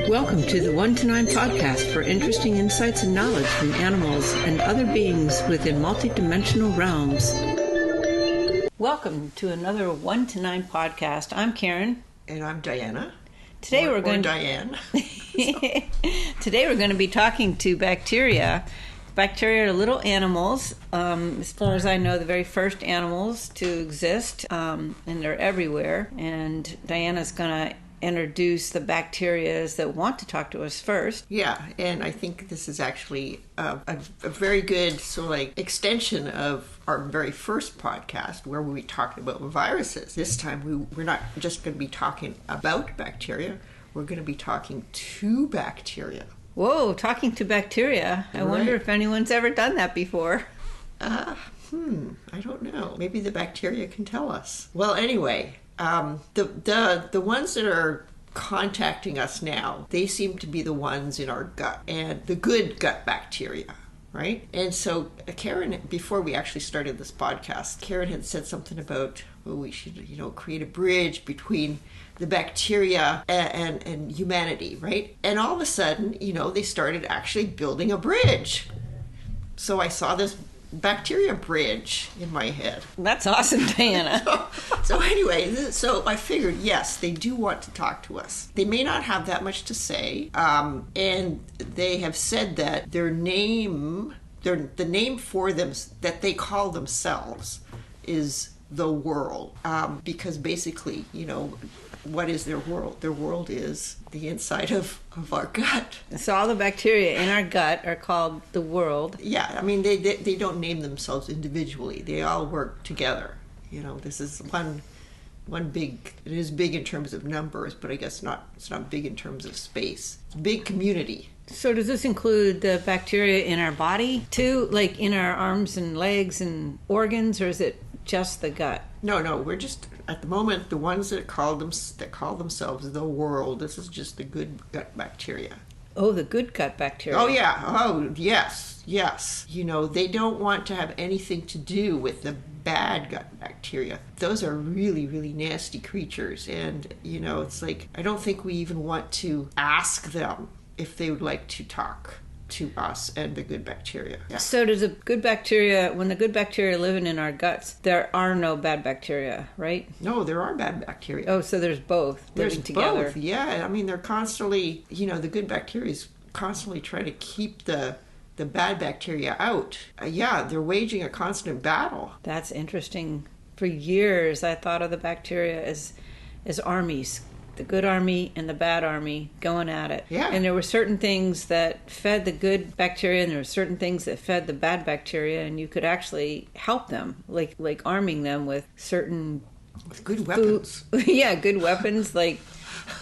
Welcome to the 1 to 9 podcast for interesting insights and knowledge from animals and other beings within multidimensional realms. Welcome to another 1 to 9 podcast. I'm Karen. And I'm Diana. Today we're going Diane. Today we're going to be talking to bacteria. Bacteria are little animals. As far as I know, the very first animals to exist, and they're everywhere. And Diana's going to introduce the bacteria that want to talk to us first. Yeah, and I think this is actually a very good sort of like extension of our very first podcast where we talked about viruses. This time we're not just going to be talking about bacteria, we're going to be talking to bacteria. Whoa, talking to bacteria. I wonder if anyone's ever done that before. I don't know. Maybe the bacteria can tell us. Well, anyway, the ones that are contacting us now, they seem to be the ones in our gut and the good gut bacteria, right? And so Karen, before we actually started this podcast, Karen had said something about, well, we should, create a bridge between the bacteria and humanity, right? And all of a sudden, they started actually building a bridge. So I saw this bacteria bridge in my head. That's awesome, Diana. So anyway, so I figured, yes, they do want to talk to us. They may not have that much to say, and they have said that the name for them that they call themselves is the world, because basically, what is their world? Their world is the inside of our gut. So all the bacteria in our gut are called the world. Yeah, I mean, they don't name themselves individually. They all work together. This is one big, it is big in terms of numbers, but I guess it's not big in terms of space. It's a big community. So does this include the bacteria in our body too, like in our arms and legs and organs, or is it just the gut? No, we're just, at the moment, the ones that call themselves the world, this is just the good gut bacteria. Oh, the good gut bacteria. Oh, yeah. Oh, yes. They don't want to have anything to do with the bad gut bacteria. Those are really, really nasty creatures. And, it's like, I don't think we even want to ask them if they would like to talk to us and the good bacteria. Yeah. So does the good bacteria, when the good bacteria living in our guts, there are no bad bacteria, right? No, there are bad bacteria. Oh, so there's both living together. Both, yeah. I mean, they're constantly, the good bacteria is constantly trying to keep the bad bacteria out. They're waging a constant battle. That's interesting. For years, I thought of the bacteria as armies. The good army and the bad army going at it. Yeah. And there were certain things that fed the good bacteria and there were certain things that fed the bad bacteria, and you could actually help them, like arming them with certain good weapons. Yeah, good weapons, like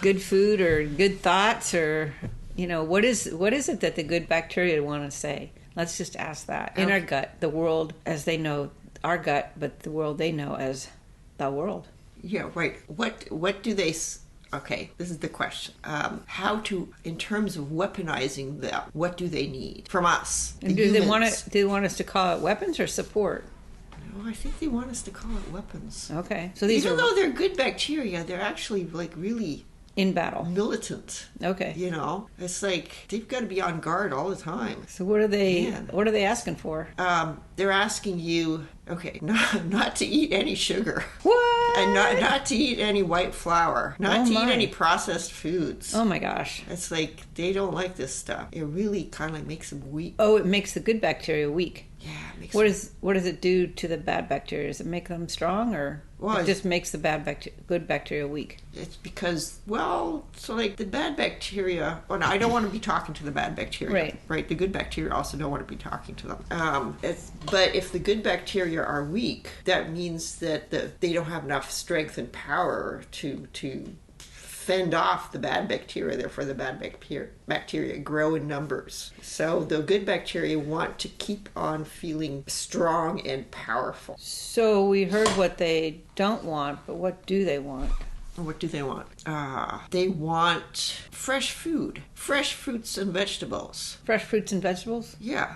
good food or good thoughts, or what is it that the good bacteria want to say? Let's just ask that. In our gut, the world as they know our gut, but the world they know as the world. Yeah, right. What do they? Okay, this is the question. How to, in terms of weaponizing them, what do they need from us? And do they want us to call it weapons or support? No, I think they want us to call it weapons. Okay, so even though they're good bacteria, they're actually like really in battle, militant. Okay, it's like they've got to be on guard all the time. So what are they? Man. What are they asking for? They're asking you, not to eat any sugar. What? And not to eat any white flour. Not to eat any processed foods. Oh my gosh! It's like they don't like this stuff. It really kind of makes them weak. Oh, it makes the good bacteria weak. Yeah. What does it do to the bad bacteria? Does it make them strong, or it just makes the good bacteria weak? It's because, the bad bacteria. Well, no, I don't want to be talking to the bad bacteria. Right. The good bacteria also don't want to be talking to them. But if the good bacteria are weak, that means that they don't have enough strength and power to fend off the bad bacteria. Therefore, the bad bacteria grow in numbers. So the good bacteria want to keep on feeling strong and powerful. So we heard what they don't want, but what do they want? What do they want? They want fresh food. Fresh fruits and vegetables. Fresh fruits and vegetables? Yeah.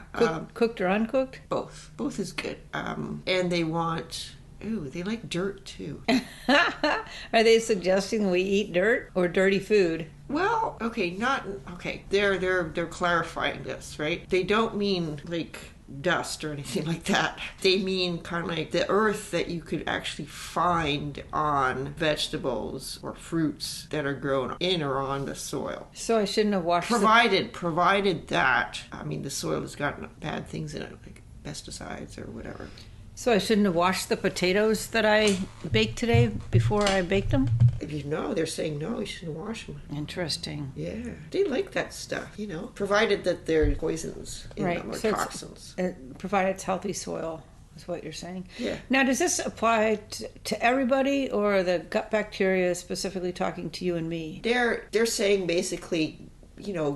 Cooked or uncooked? Both. Both is good. And they want Ooh, they like dirt too. Are they suggesting we eat dirt or dirty food? Well, okay, not okay. They're clarifying this, right? They don't mean like dust or anything like that. They mean kind of like the earth that you could actually find on vegetables or fruits that are grown in or on the soil. So I shouldn't have washed Provided that, I mean, the soil has got bad things in it, like pesticides or whatever. So I shouldn't have washed the potatoes that I baked today before I baked them? If you know, they're saying no, you shouldn't wash them. Interesting. Yeah, they like that stuff, provided that there are poisons in them or toxins. Provided it's healthy soil, is what you're saying. Yeah. Now, does this apply to everybody, or are the gut bacteria specifically talking to you and me? They're saying basically,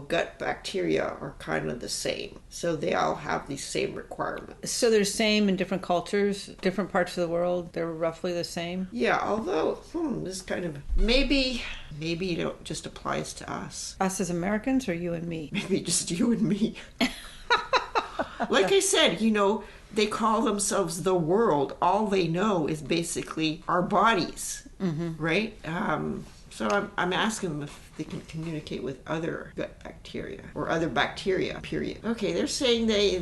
gut bacteria are kind of the same. So they all have these same requirements. So they're the same in different cultures, different parts of the world. They're roughly the same? Yeah, although this kind of maybe it just applies to us. Us as Americans or you and me? Maybe just you and me. Like I said, they call themselves the world. All they know is basically our bodies, right? So I'm asking them if they can communicate with other gut bacteria or other bacteria, period. Okay, they're saying they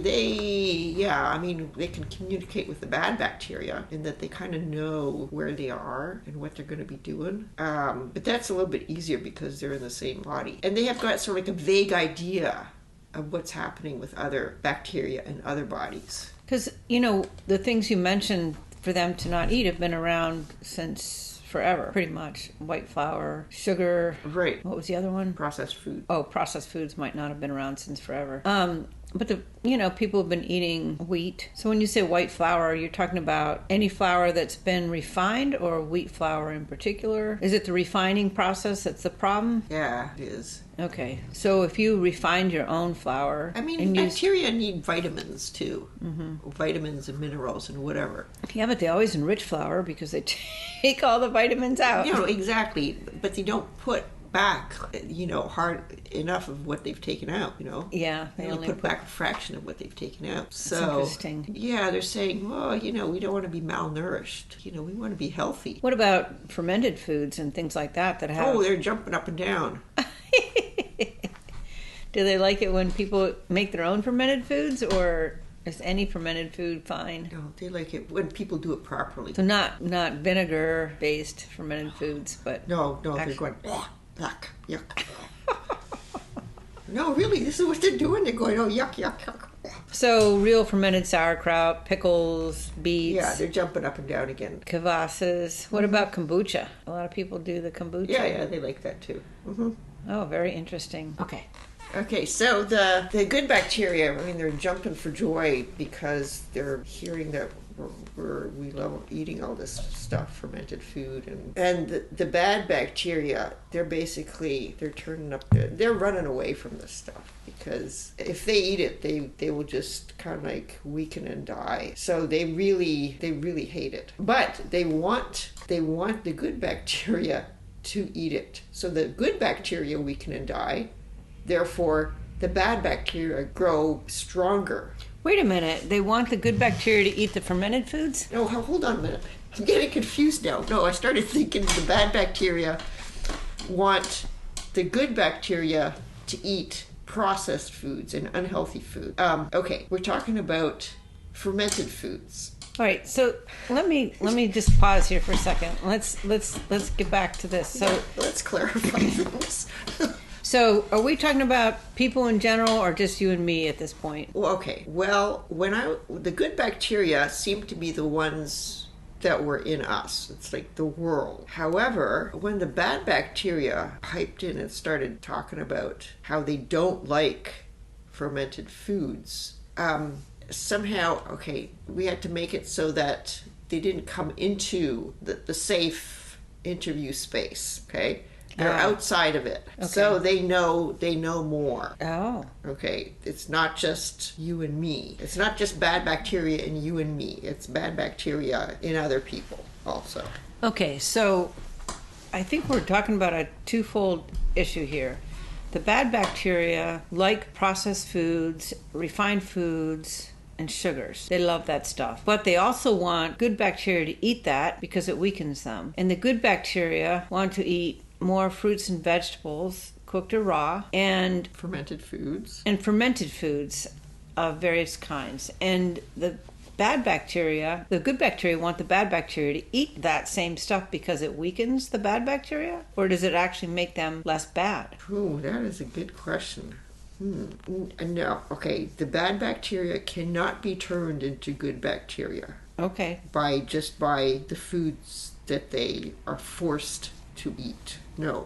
can communicate with the bad bacteria in that they kind of know where they are and what they're going to be doing. But that's a little bit easier because they're in the same body. And they have got sort of like a vague idea of what's happening with other bacteria and other bodies. Because, the things you mentioned for them to not eat have been around since forever, pretty much. White flour, sugar. Right. What was the other one? Processed food. Oh, processed foods might not have been around since forever. But people have been eating wheat. So when you say white flour, you're talking about any flour that's been refined or wheat flour in particular? Is it the refining process that's the problem? Yeah, it is. Okay. So if you refined your own flour... I mean, bacteria need vitamins too. Mm-hmm. Vitamins and minerals and whatever. Yeah, but they always enrich flour because they take all the vitamins out. Exactly. But they don't put back, hard enough of what they've taken out, Yeah, they only put back a fraction of what they've taken out. So, interesting. Yeah, they're saying, well, we don't want to be malnourished. We want to be healthy. What about fermented foods and things like that have... Oh, they're jumping up and down. Do they like it when people make their own fermented foods, or is any fermented food fine? No, they like it when people do it properly. So not vinegar-based fermented foods, but... No, they're going... Yuck, yuck. No, really, this is what they're doing. They're going, oh, yuck, yuck, yuck. So real fermented sauerkraut, pickles, beets. Yeah, they're jumping up and down again. Kvases. What about kombucha? A lot of people do the kombucha. Yeah, they like that too. Mm-hmm. Oh, very interesting. Okay, so the good bacteria, they're jumping for joy because they're hearing that we love eating all this stuff, fermented food, and the bad bacteria, they're turning up, they're running away from this stuff because if they eat it, they will just kind of like weaken and die. So they really hate it, but they want the good bacteria to eat it. So the good bacteria weaken and die, therefore the bad bacteria grow stronger. Wait a minute. They want the good bacteria to eat the fermented foods? No, hold on a minute. I'm getting confused now. No, I started thinking the bad bacteria want the good bacteria to eat processed foods and unhealthy food. Okay, we're talking about fermented foods. All right, so let me just pause here for a second. Let's get back to this. So let's clarify things. So, are we talking about people in general or just you and me at this point? Well, okay. Well, the good bacteria seem to be the ones that were in us. It's like the world. However, when the bad bacteria piped in and started talking about how they don't like fermented foods, somehow, we had to make it so that they didn't come into the safe interview space, okay? They're outside of it. Okay. So they know more. Oh. Okay. It's not just you and me. It's not just bad bacteria in you and me. It's bad bacteria in other people also. Okay, so I think we're talking about a twofold issue here. The bad bacteria like processed foods, refined foods, and sugars. They love that stuff. But they also want good bacteria to eat that because it weakens them. And the good bacteria want to eat more fruits and vegetables, cooked or raw, and Fermented foods. fermented foods of various kinds. And the bad bacteria, the good bacteria want the bad bacteria to eat that same stuff because it weakens the bad bacteria? Or does it actually make them less bad? Ooh, that is a good question. No, okay, the bad bacteria cannot be turned into good bacteria Okay. by the foods that they are forced to eat. No.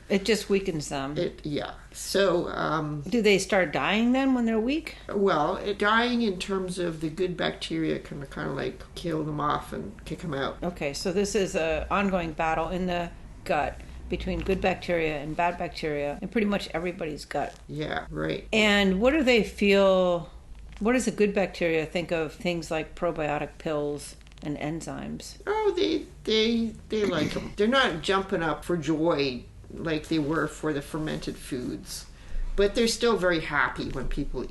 It just weakens them. Yeah. So, Do they start dying then when they're weak? well, dying in terms of the good bacteria can kind of like kill them off and kick them out. Okay, so this is an ongoing battle in the gut between good bacteria and bad bacteria in pretty much everybody's gut. Yeah, right. And what do they feel? What does a good bacteria think of things like probiotic pills and enzymes? Oh, they like them. They're not jumping up for joy like they were for the fermented foods, but they're still very happy when people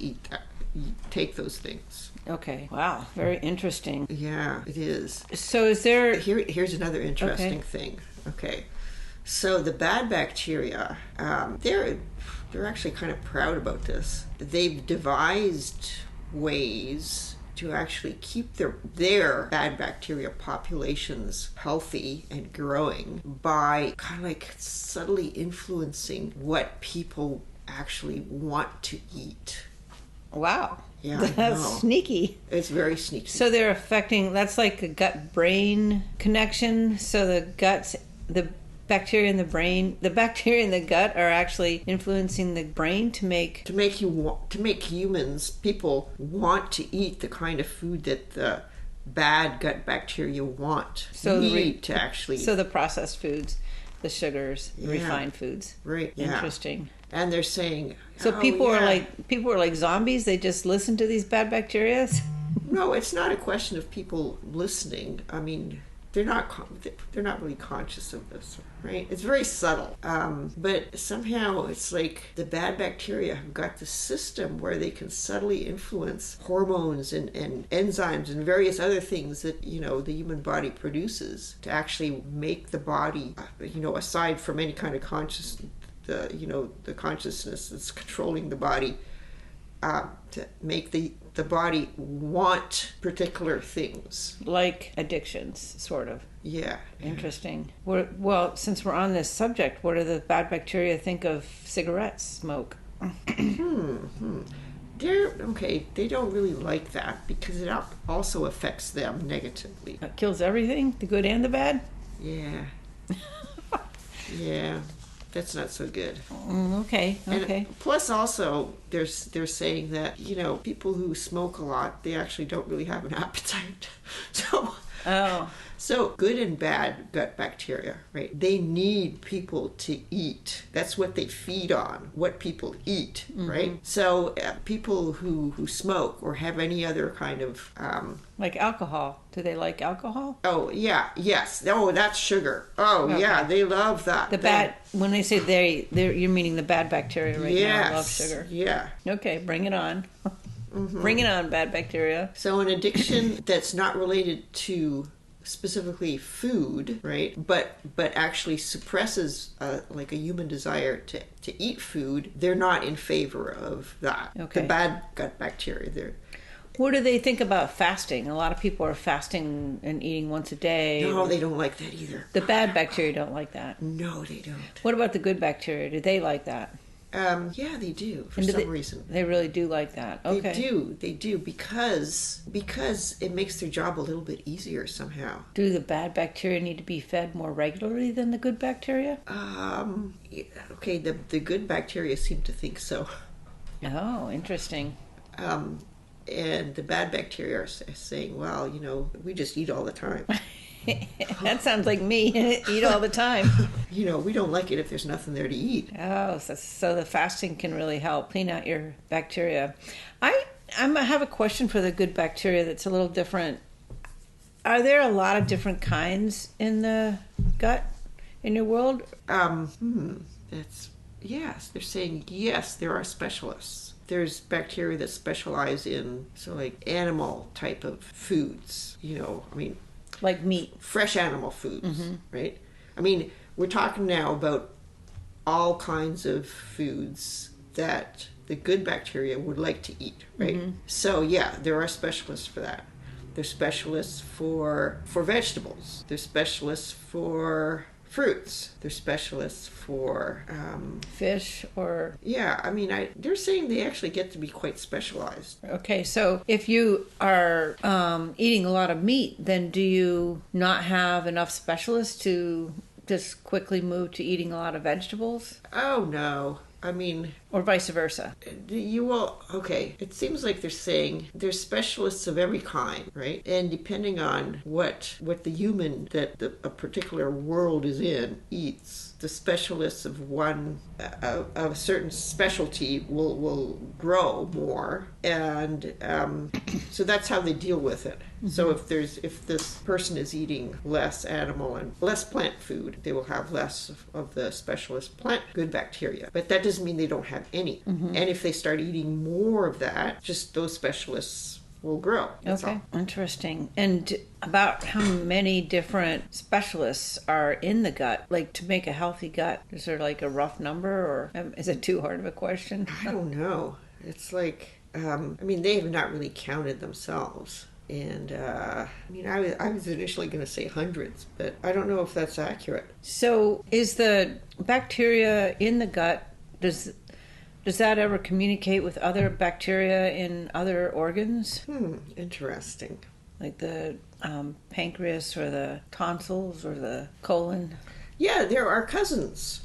take those things. Okay. Wow. Very interesting. Yeah, it is. So is there... Here's another interesting thing. Okay, so the bad bacteria, they're actually kind of proud about this. They've devised ways to actually keep their bad bacteria populations healthy and growing by kind of like subtly influencing what people actually want to eat. Wow. Yeah, I That's know. sneaky. It's very sneaky. So they're affecting... That's like a gut-brain connection. So the bacteria in the brain, the bacteria in the gut are actually influencing the brain to make people want to eat the kind of food that the bad gut bacteria need to actually. So the processed foods, the sugars, the Yeah. refined foods. Right. Yeah. Interesting. And they're saying, So "Oh, people yeah." are like zombies. They just listen to these bad bacteria. No, it's not a question of people listening. I mean, they're not really conscious of this, right? It's very subtle, but somehow it's like the bad bacteria have got the system where they can subtly influence hormones and enzymes and various other things that the human body produces to actually make the body, aside from any kind of the consciousness that's controlling the body, to make the body want particular things. Like addictions, sort of. Yeah. Interesting. Well, since we're on this subject, what do the bad bacteria think of cigarette smoke? They don't really like that because it also affects them negatively. It kills everything, the good and the bad? Yeah. Yeah. That's not so good. Okay. And plus, also, they're saying that people who smoke a lot, they actually don't really have an appetite. So good and bad gut bacteria, right? They need people to eat. That's what they feed on, what people eat, right? So people who smoke or have any other kind of like alcohol. Do they like alcohol? Oh yeah, yes. Oh, that's sugar. Oh Okay. yeah, they love that. When they say you're meaning the bad bacteria right Yes, now love sugar. Yeah. Okay, bring it on. Bring it on, bad bacteria. So an addiction that's not related to specifically food, right? But actually suppresses like a human desire to eat food. They're not in favor of that. Okay. The bad gut bacteria. What do they think about fasting? A lot of people are fasting and eating once a day. No, they don't like that either. The bad bacteria don't like that. No, they don't. What about the good bacteria? Do they like that? Yeah, they do for some reason. They really do like that. Okay. They do because it makes their job a little bit easier somehow. Do the bad bacteria need to be fed more regularly than the good bacteria? Okay, the good bacteria seem to think so. Oh, interesting. And the bad bacteria are saying, well, we just eat all the time. That sounds like me. Eat all the time. We don't like it if there's nothing there to eat. Oh, so the fasting can really help clean out your bacteria. I have a question for the good bacteria that's a little different. Are there a lot of different kinds in the gut in your world? Yes. They're saying yes. There are specialists. There's bacteria that specialize in like animal type of foods. Like meat. Fresh animal foods, right? I mean, we're talking now about all kinds of foods that the good bacteria would like to eat, right? So yeah, there are specialists for that. There's specialists for vegetables. There's specialists for fruits. There's specialists for Fish or... yeah. I mean, they're saying they actually get to be quite specialized. Okay, so if you are eating a lot of meat, then do you not have enough specialists to just quickly move to eating a lot of vegetables? Oh no. I mean, Or vice versa? you will, okay, it seems like they're saying there's specialists of every kind, right? And depending on what the human that a particular world is in eats, the specialists of of a certain specialty will grow more, and so that's how they deal with it. So if this person is eating less animal and less plant food, they will have less of the specialist plant good bacteria. But that doesn't mean they don't have any. And if they start eating more of that, just those specialists will grow. That's Okay, all. interesting. And about how many different specialists are in the gut, like to make a healthy gut? Is there like a rough number, or is it too hard of a question? I don't know. It's like, I mean, they have not really counted themselves. And I mean, I was initially going to say hundreds, but I don't know if that's accurate. So is the bacteria in the gut, does that ever communicate with other bacteria in other organs? Interesting. Like the pancreas or the tonsils or the colon? Yeah, there are cousins.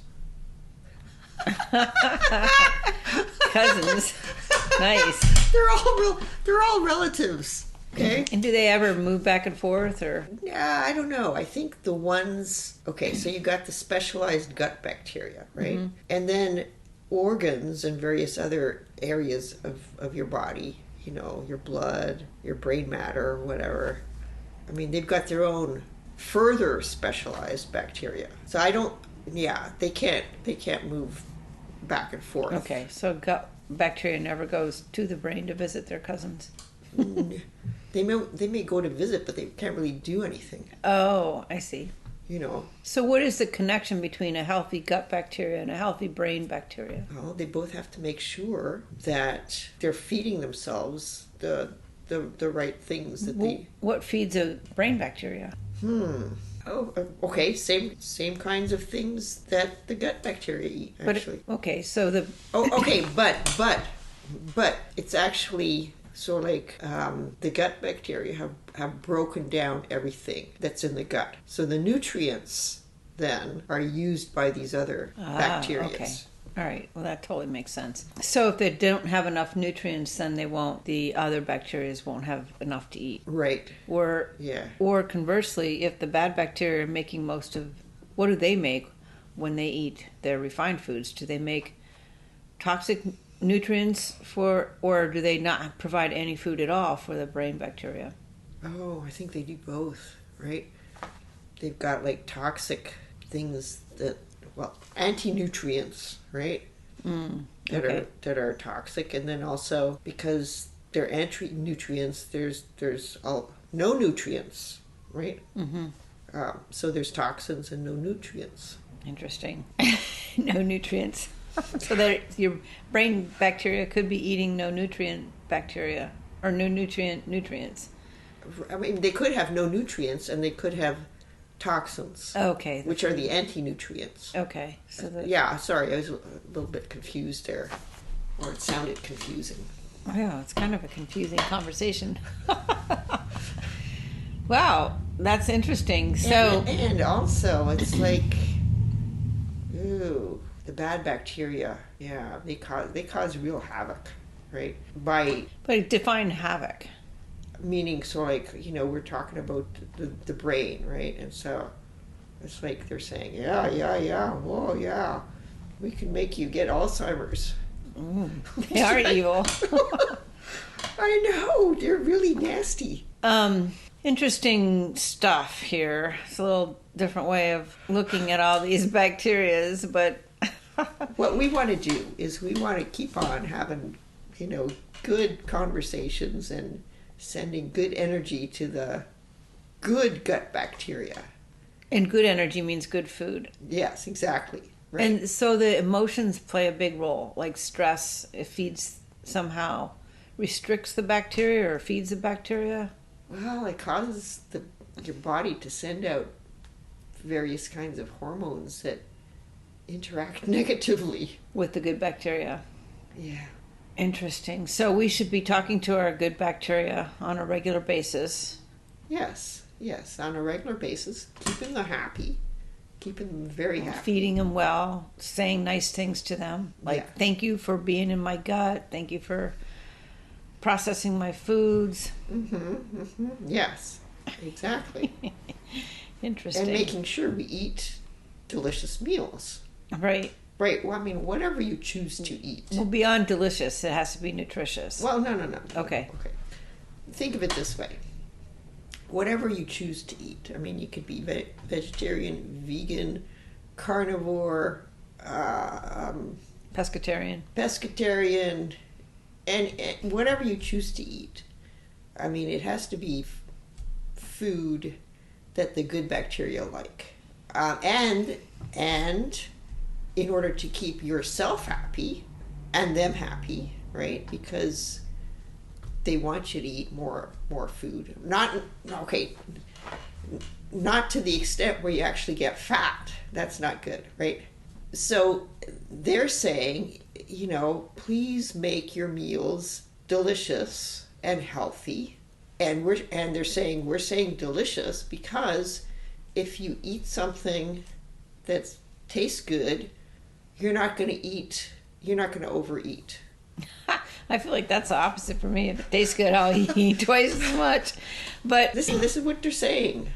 Cousins. Nice. They're all relatives. Okay. And do they ever move back and forth, or? Yeah, I don't know. I think the ones, okay, so you got the specialized gut bacteria, right? And then organs and various other areas of your body, you know, your blood, your brain matter, whatever. I mean, they've got their own further specialized bacteria. So they can't move back and forth. Okay, so gut bacteria never goes to the brain to visit their cousins. They may go to visit, but they can't really do anything, Oh, I see. you know. So what is the connection between a healthy gut bacteria and a healthy brain bacteria? Well, they both have to make sure that they're feeding themselves the right things that they. What feeds a brain bacteria? Oh, okay. Same kinds of things that the gut bacteria eat. Actually. Okay, so the... Oh, okay. But it's actually so like the gut bacteria have broken down everything that's in the gut. So the nutrients then are used by these other bacteria. Okay. All right. Well, that totally makes sense. So if they don't have enough nutrients, then the other bacteria won't have enough to eat. Right. Or conversely, if the bad bacteria are making most of, what do they make when they eat their refined foods? Do they make toxic nutrients or do they not provide any food at all for the brain bacteria? Oh, I think they do both, right? They've got like toxic things anti-nutrients, right? That are toxic, and then also because they're anti-nutrients, there's no nutrients, right? So there's toxins and no nutrients. Interesting. No nutrients. So your brain bacteria could be eating no nutrient bacteria or no nutrients. I mean, they could have no nutrients, and they could have toxins. Okay. Which are the anti-nutrients. Okay. So yeah, sorry, I was a little bit confused there. Or it sounded confusing. Yeah, it's kind of a confusing conversation. Wow, that's interesting. So and also it's like, ooh, the bad bacteria, yeah, they cause real havoc, right? But define havoc. Meaning, so like, you know, we're talking about the brain, right? And so it's like they're saying, whoa, yeah, we can make you get Alzheimer's. They are evil. I know, they're really nasty. Interesting stuff here. It's a little different way of looking at all these bacterias, but what we want to do is we want to keep on having, you know, good conversations and sending good energy to the good gut bacteria. And good energy means good food. Yes, exactly. right? And so the emotions play a big role, like stress. It feeds somehow, restricts the bacteria or feeds the bacteria. Well, it causes your body to send out various kinds of hormones that interact negatively. With the good bacteria. Yeah. Interesting. So we should be talking to our good bacteria on a regular basis. Yes, on a regular basis, keeping them happy, keeping them very happy. Feeding them well, saying nice things to them. Like, Yeah. thank you for being in my gut. Thank you for processing my foods. Yes, exactly. Interesting. And making sure we eat delicious meals. Right. Right, well, I mean, whatever you choose to eat. Well, beyond delicious, it has to be nutritious. Well, no. Okay. Think of it this way. Whatever you choose to eat. I mean, you could be vegetarian, vegan, carnivore, Pescatarian. pescatarian, and whatever you choose to eat. I mean, it has to be food that the good bacteria like. And in order to keep yourself happy and them happy, right? Because they want you to eat more food. Not to the extent where you actually get fat. That's not good, right? So they're saying, please make your meals delicious and healthy. And we're saying delicious because if you eat something that tastes good, you're not going to overeat. I feel like that's the opposite for me. If it tastes good, I'll eat twice as much. But This is what they're saying,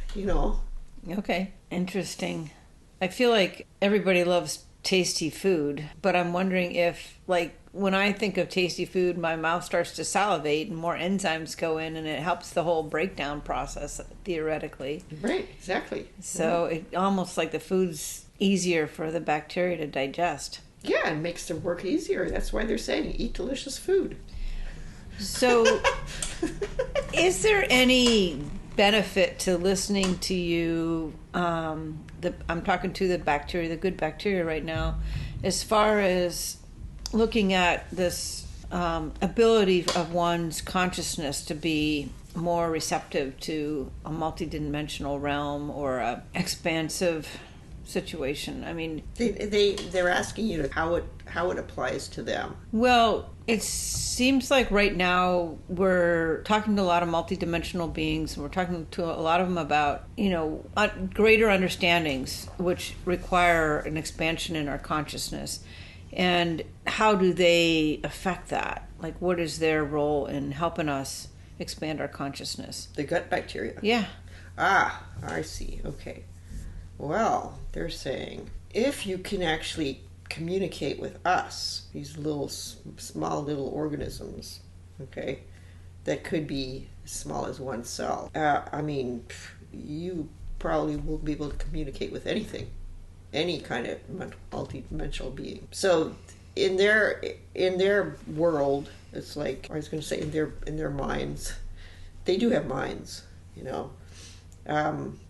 Okay, interesting. I feel like everybody loves tasty food, but I'm wondering if, like, when I think of tasty food, my mouth starts to salivate and more enzymes go in, and it helps the whole breakdown process, theoretically. Right, exactly. So it almost like the food's easier for the bacteria to digest. Yeah, it makes their work easier. That's why they're saying eat delicious food. So is there any benefit to listening to you? I'm talking to the bacteria, the good bacteria right now, as far as looking at this ability of one's consciousness to be more receptive to a multidimensional realm or a expansive situation. I mean, they're asking you how it applies to them. well, it seems like right now we're talking to a lot of multidimensional beings, and we're talking to a lot of them about, greater understandings, which require an expansion in our consciousness. And how do they affect that? Like, what is their role in helping us expand our consciousness? The gut bacteria. Yeah. Ah, I see. Okay. Well, they're saying if you can actually communicate with us, these small little organisms, okay, that could be as small as one cell. You probably will be able to communicate with anything, any kind of multidimensional being. So in their world, it's like, I was going to say in their minds, they do have minds,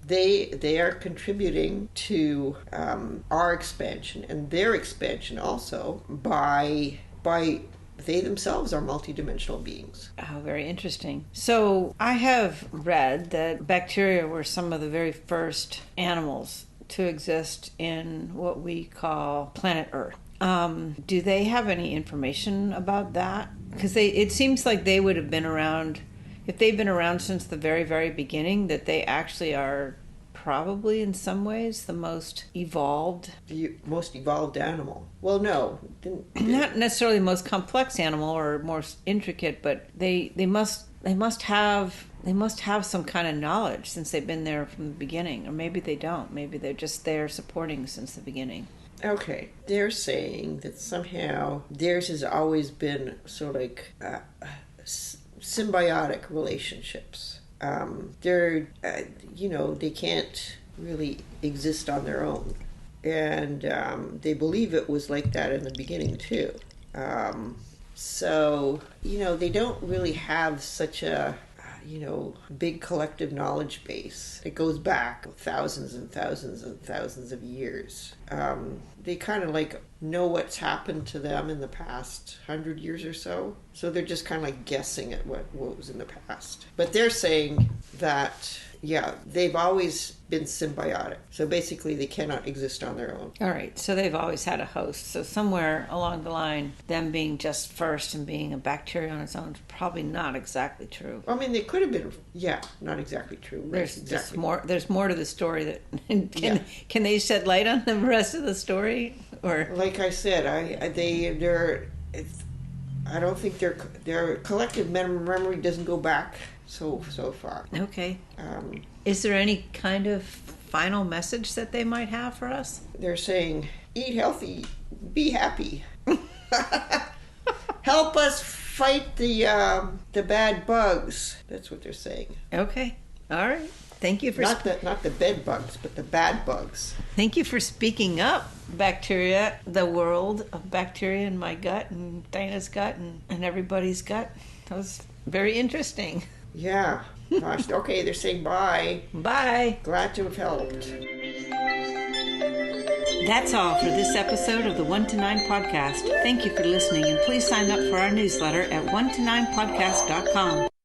They are contributing to our expansion and their expansion also by they themselves are multidimensional beings. Oh, very interesting. So I have read that bacteria were some of the very first animals to exist in what we call planet Earth. Do they have any information about that? Because it seems like they would have been around, if they've been around since the very, very beginning, that they actually are probably in some ways the most evolved. The most evolved animal. Well, no. Not necessarily the most complex animal or more intricate, but they must have some kind of knowledge since they've been there from the beginning. Or maybe they don't. Maybe they're just there supporting since the beginning. Okay. They're saying that somehow theirs has always been sort of like symbiotic relationships. They can't really exist on their own. And they believe it was like that in the beginning too. So, they don't really have such a, big collective knowledge base. It goes back thousands and thousands and thousands of years. They kind of like know what's happened to them in the past 100 years or so. So they're just kind of like guessing at what was in the past. But they're saying that, yeah, they've always been symbiotic. So basically they cannot exist on their own. All right, so they've always had a host. So somewhere along the line, them being just first and being a bacteria on its own is probably not exactly true. I mean, they could have been, not exactly true. Right? There's exactly. more. There's more to the story that can they shed light on the rest of the story, or like I said, I don't think their collective memory doesn't go back so far. okay. Is there any kind of final message that they might have for us? They're saying, eat healthy, be happy. Help us fight the bad bugs. That's what they're saying. Okay. All right. Thank you for not the bed bugs, but the bad bugs. Thank you for speaking up, bacteria, the world of bacteria in my gut and Dana's gut and everybody's gut. That was very interesting. Yeah. Gosh. Okay, they're saying bye. Bye. Glad to have helped. That's all for this episode of the 1 to 9 podcast. Thank you for listening, and please sign up for our newsletter at 1to9podcast.com.